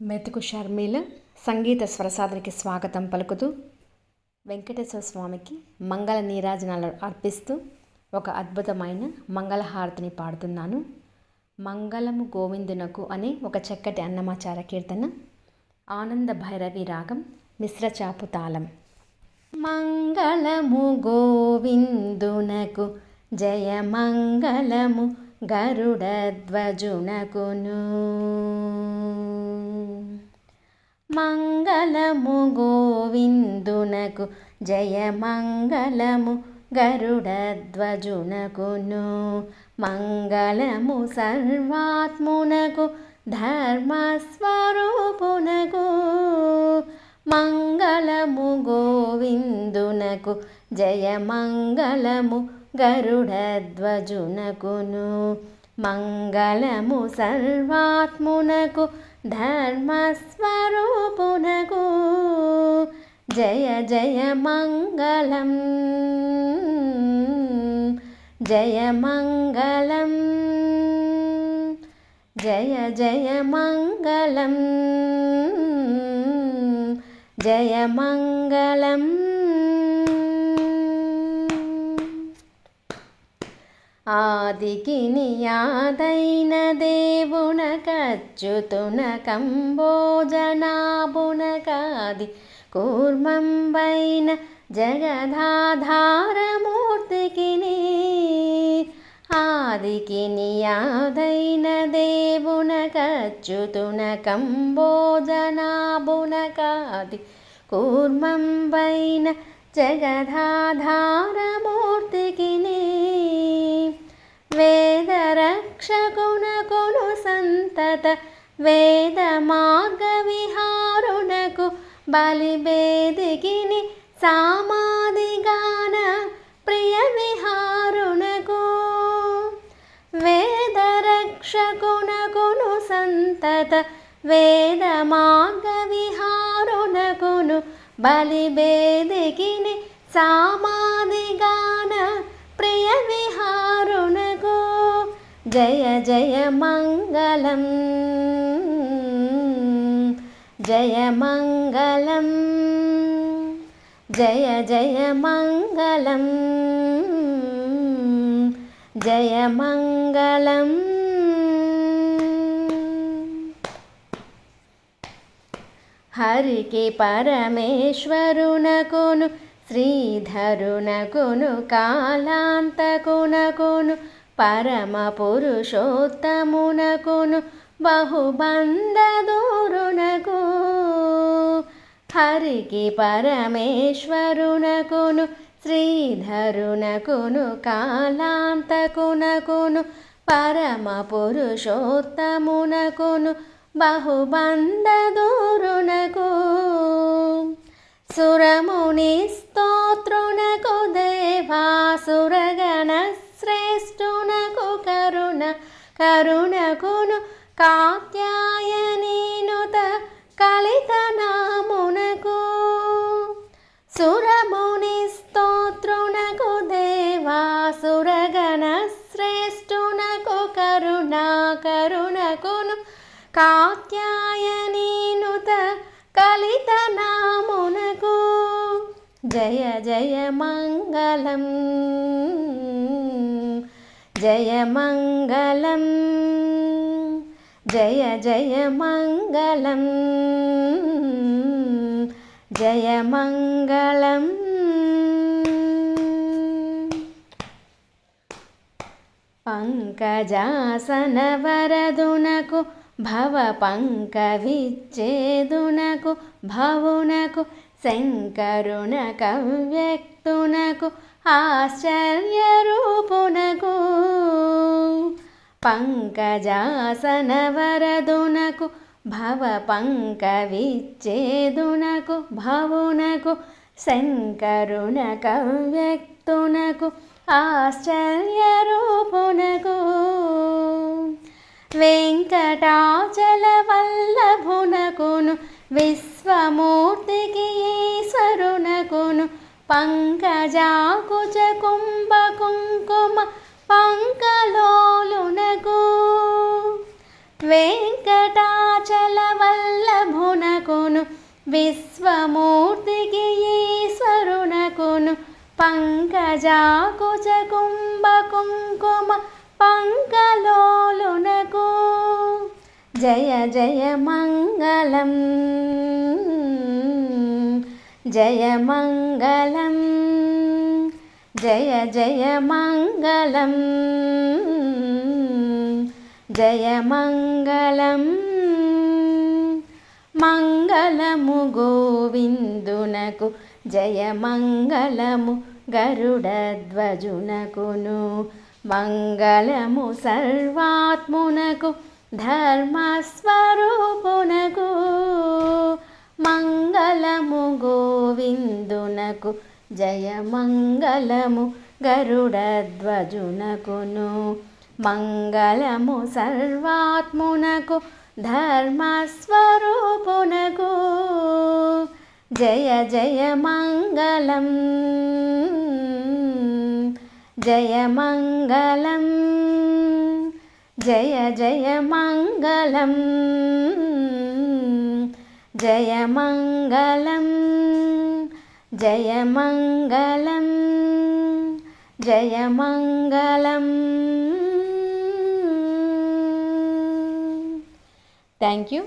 మెతుకు షర్మిల సంగీత స్వరసాధనకి స్వాగతం పలుకుతూ వెంకటేశ్వర స్వామికి మంగళ నీరాజనాలు అర్పిస్తూ ఒక అద్భుతమైన మంగళహారతిని పాడుతున్నాను. మంగళము గోవిందునకు అనే ఒక చక్కటి అన్నమాచార కీర్తన. ఆనంద భైరవి రాగం, మిశ్ర చాపు తాళం. మంగళము గోవిందునకు జయ మంగళము గరుడధ్వజునకును. మంగళము గోవిందునకు జయ మంగళము గరుడధ్వజునకును. మంగళము సర్వాత్మునకు ధర్మస్వరూపునకు. మంగళము గోవిందునకు జయ మంగళము గరుడధ్వజునకును. మంగళము సర్వాత్మునకు ధర్మస్వరూపునకు. జయ జయ మంగళం జయ మంగళం జయ జయ మంగళం జయ మంగళం. ఆదికి నియాదైన దేవునకచ్యుతున కంబోజనాభునకాది కూర్మంబైన జగదాధారమూర్తికి. ఆదికి నియాదైన దేవునకచ్యుతున కంబోజనాభునకాది కూర్మంబైన జగదాధారమూర్తికి. వేదరక్షకునకును సంతత వేద మార్గ విహారునకు బలిబేదికిని సామాదిగాన ప్రియ విహారునకు. వేదరక్షకునకును సంతత వేద మార్గ విహారునకును బలిబేదికిని సామాదిగాన ప్రియ విహారునకు. జయ జయ మంగళం జయ మంగళం జయ జయ మంగళం జయ మంగళం. హరికి పరమేశ్వరునకును శ్రీధరునకును కాలాంతకునకును పరమ పురుషోత్తమునకును బహుబంధదూరునకు. హరికి పరమేశ్వరునకును శ్రీధరునకును కాలాంతకునకును పరమ పురుషోత్తమునకును బహుబంధదూరునకు. సురముని స్తోత్రునకు దేవాసురగణ శ్రేష్ఠునకు కరుణకును కాత్యాయనీనుత కలితనామునకు. సురముని స్తోత్రునకు దేవాసురగణ శ్రేష్ఠునకు కరుణకును కాత్యాయనీనుత కలితనామునకు. జయ జయ మంగళం జయ మంగళం జయ జయ మంగళం జయ మంగళం. పంకజాసన వరదునకు భవ పంకవిచ్ఛేదునకు భవునకు శంకరున కవ్యక్తునకు ఆశ్చర్యరూపునకు. పంకజాసన వరదునకు భవ పంకవిచ్ఛేదునకు భవునకు శంకరున కవ్యక్తునకు ఆశ్చర్యరూపునకు. వెంకటాచల వల్లభునకును విశ్వమూర్తికి ఈశ్వరునకును పంకజాకుచ కుంభ కుంకుమ పంకలోలునకు. వెంకటాచల వల్లభ విశ్వమూర్తికి ఈశ్వరునకును పంకజాకుచ కుంభ కుంకుమ పంకలోలునకు జయ జయ మంగళం జయ మంగళం జయ జయ మంగళం జయ మంగళం మంగళము గోవిందునకు జయ మంగళము గరుడధ్వజునకును మంగళము సర్వాత్మునకు ధర్మస్వరూపునకు మంగళము గోవిందునకు జయ మంగళము గరుడధ్వజునకును మంగళము సర్వాత్మునకు ధర్మస్వరూపునకు జయ జయ మంగళం జయ మంగళం జయ జయ మంగళం జయ మంగళం జయ మంగళం జయ మంగళం. Thank you.